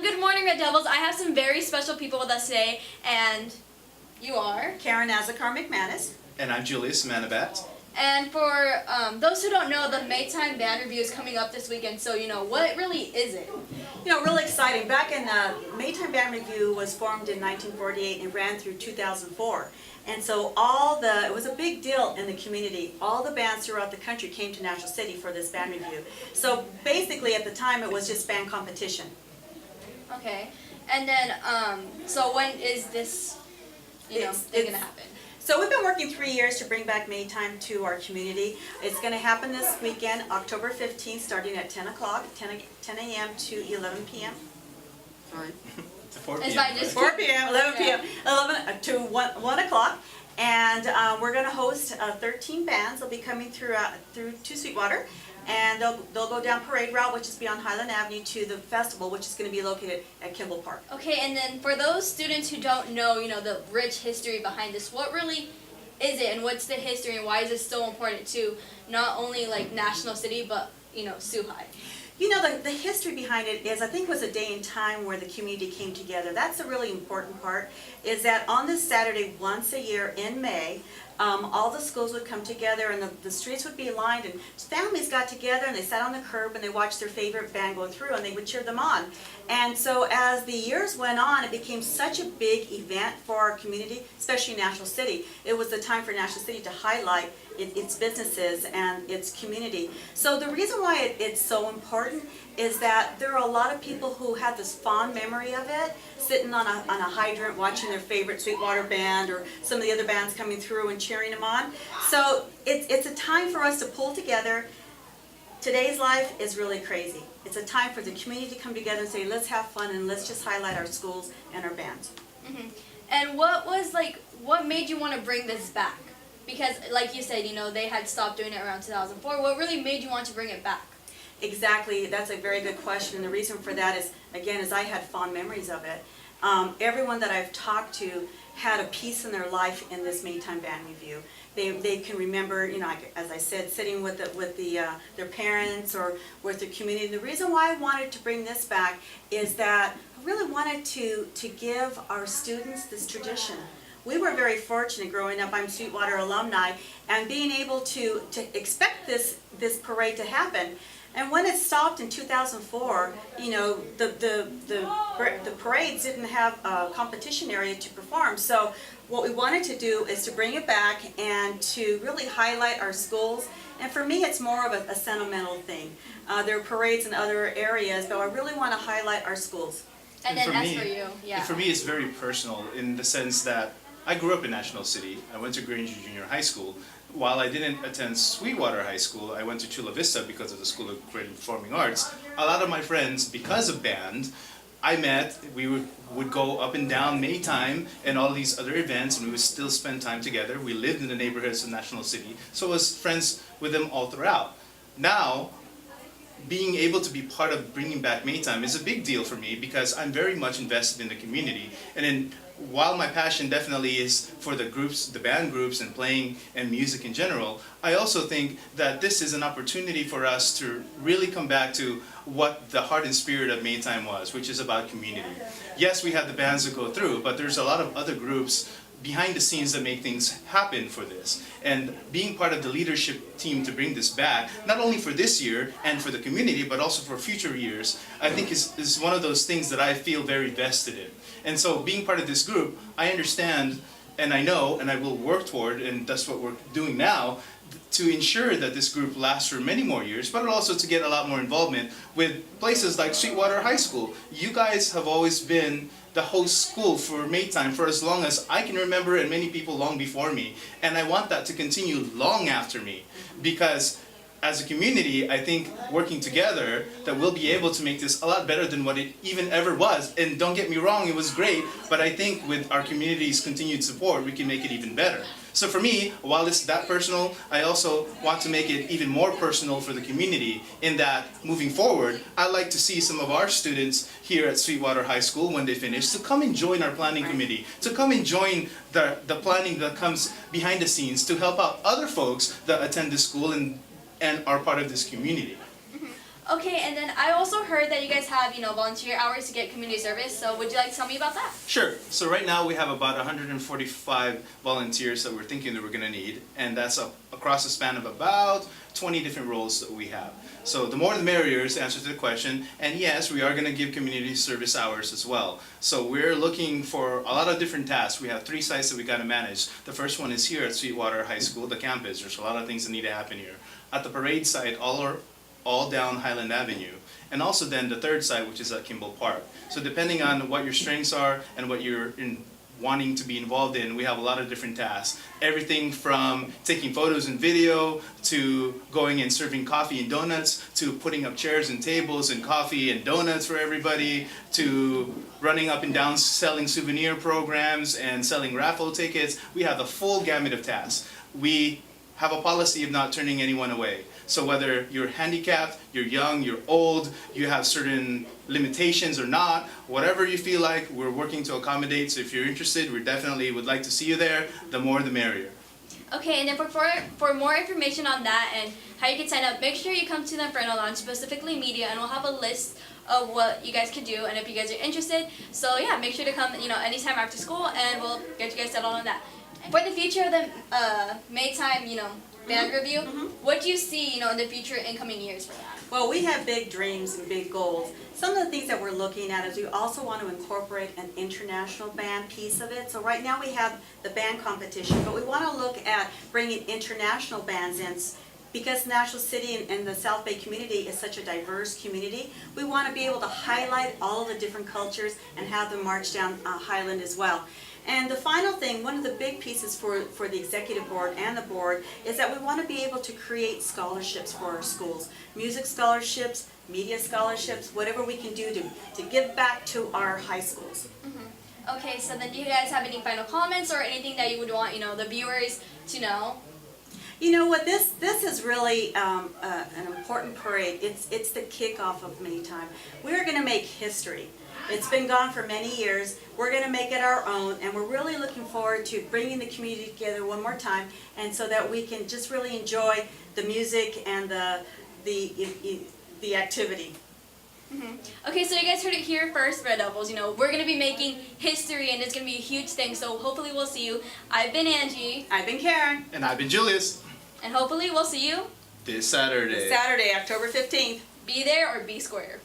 Good morning, Red Devils. I have some very special people with us today, and you are? Karen Azakar McManus. And I'm Julius Manabat. And for those who don't know, the Maytime Band Review is coming up this weekend, so what really is it? Really exciting. Back in Maytime Band Review was formed in 1948 and ran through 2004. And so it was a big deal in the community. All the bands throughout the country came to National City for this band review. So basically at the time it was just band competition. Okay. And then, so when is this, thing going to happen? So we've been working 3 years to bring back Maytime to our community. It's going to happen this weekend, October 15th, starting at 10 o'clock, 10 a.m. to 11 p.m. Sorry. To 4 p.m. It's fine, just 4 p.m., 11 p.m., 11 to 1 o'clock. And we're going to host 13 bands. They'll be coming through to Sweetwater. And they'll go down Parade Route, which is beyond Highland Avenue, to the festival, which is going to be located at KIMBALL Park. Okay, and then for those students who don't know, the rich history behind this, what really is it, and what's the history, and why is it so important to not only like National City, but Soo High? The history behind it is, I think, was a day and time where the community came together. That's the really important part, is that on this Saturday, once a year in May, all the schools would come together and the streets would be lined, and families got together and they sat on the curb and they watched their favorite band go through and they would cheer them on. And so as the years went on, it became such a big event for our community, especially National City. It was the time for National City to highlight its businesses and its community. So the reason why it's so important is that there are a lot of people who have this fond memory of it, sitting on a hydrant watching their favorite Sweetwater band or some of the other bands coming through and cheering them on. So it's a time for us to pull together. Today's life is really crazy. It's a time for the community to come together and say, let's have fun and let's just highlight our schools and our bands. Mm-hmm. And what made you want to bring this back? Because like you said, they had stopped doing it around 2004. What really made you want to bring it back? Exactly, that's a very good question, and the reason for that is, again, is I had fond memories of it. Everyone that I've talked to had a piece in their life in this Maytime Band Review. They can remember, as I said, sitting with their parents or with their community. And the reason why I wanted to bring this back is that I really wanted to give our students this tradition. We were very fortunate growing up. I'm Sweetwater alumni, and being able to expect this parade to happen. And when it stopped in 2004, the parades didn't have a competition area to perform. So what we wanted to do is to bring it back and to really highlight our schools. And for me, it's more of a sentimental thing. There are parades in other areas, but I really want to highlight our schools. And then as for you, yeah. For me, it's very personal in the sense that I grew up in National City. I went to Granger Junior High School. While I didn't attend Sweetwater High School, I went to Chula Vista because of the School of Creative and Performing Arts. A lot of my friends, because of band, we would go up and down Maytime and all these other events, and we would still spend time together. We lived in the neighborhoods of National City, so I was friends with them all throughout. Now, being able to be part of bringing back Maytime is a big deal for me because I'm very much invested in the community. And while my passion definitely is for the groups, the band groups, and playing and music in general, I also think that this is an opportunity for us to really come back to what the heart and spirit of Maytime was, which is about community. Yes, we have the bands that go through, but there's a lot of other groups behind the scenes that make things happen for this. And being part of the leadership team to bring this back, not only for this year and for the community, but also for future years, I think is one of those things that I feel very vested in. And so being part of this group, I understand and I know and I will work toward, and that's what we're doing now, to ensure that this group lasts for many more years, but also to get a lot more involvement with places like Sweetwater High School. You guys have always been the host school for Maytime for as long as I can remember, and many people long before me. And I want that to continue long after me, because as a community, I think working together that we'll be able to make this a lot better than what it even ever was. And don't get me wrong, it was great, but I think with our community's continued support, we can make it even better. So for me, while it's that personal, I also want to make it even more personal for the community, in that moving forward, I'd like to see some of our students here at Sweetwater High School, when they finish, to come and join our planning committee, to come and join the planning that comes behind the scenes to help out other folks that attend this school and are part of this community. Okay, and then I also heard that you guys have, volunteer hours to get community service. So would you like to tell me about that? Sure. So right now we have about 145 volunteers that we're thinking that we're going to need, and that's across the span of about 20 different roles that we have. So the more the merrier is the answer to the question, and yes, we are going to give community service hours as well. So we're looking for a lot of different tasks. We have 3 sites that we got to manage. The first one is here at Sweetwater High School, the campus. There's a lot of things that need to happen here. At the parade site, all down Highland Avenue, and also then the third site, which is at KIMBALL Park. So depending on what your strengths are and what you're wanting to be involved in, we have a lot of different tasks. Everything from taking photos and video, to going and serving coffee and donuts, to putting up chairs and tables and coffee and donuts for everybody, to running up and down selling souvenir programs and selling raffle tickets. We have the full gamut of tasks. We have a policy of not turning anyone away. So whether you're handicapped, you're young, you're old, you have certain limitations or not, whatever you feel like, we're working to accommodate. So if you're interested, we definitely would like to see you there. The more the merrier. Okay, and then for more information on that and how you can sign up, make sure you come to the Inferno Lounge, specifically media, and we'll have a list of what you guys could do and if you guys are interested. So yeah, make sure to come, anytime after school, and we'll get you guys settled on that. For the future of the Maytime, band review, what do you see, in the future in coming years for that? Well, we have big dreams and big goals. Some of the things that we're looking at is we also want to incorporate an international band piece of it. So right now we have the band competition, but we want to look at bringing international bands in. Because National City and the South Bay community is such a diverse community, we want to be able to highlight all of the different cultures and have them march down Highland as well. And the final thing, one of the big pieces for the executive board and the board is that we want to be able to create scholarships for our schools. Music scholarships, media scholarships, whatever we can do to give back to our high schools. Okay, so then do you guys have any final comments or anything that you would want, the viewers to know? You know what, this is really an important parade. It's the kickoff of Maytime. We're going to make history. It's been gone for many years. We're going to make it our own, and we're really looking forward to bringing the community together one more time, and so that we can just really enjoy the music and the activity. Okay, so you guys heard it here first, Red Devils. We're going to be making history, and it's going to be a huge thing, so hopefully we'll see you. I've been Angie. I've been Karen. And I've been Julius. And hopefully we'll see you This Saturday. Saturday, October 15th. Be there or be square.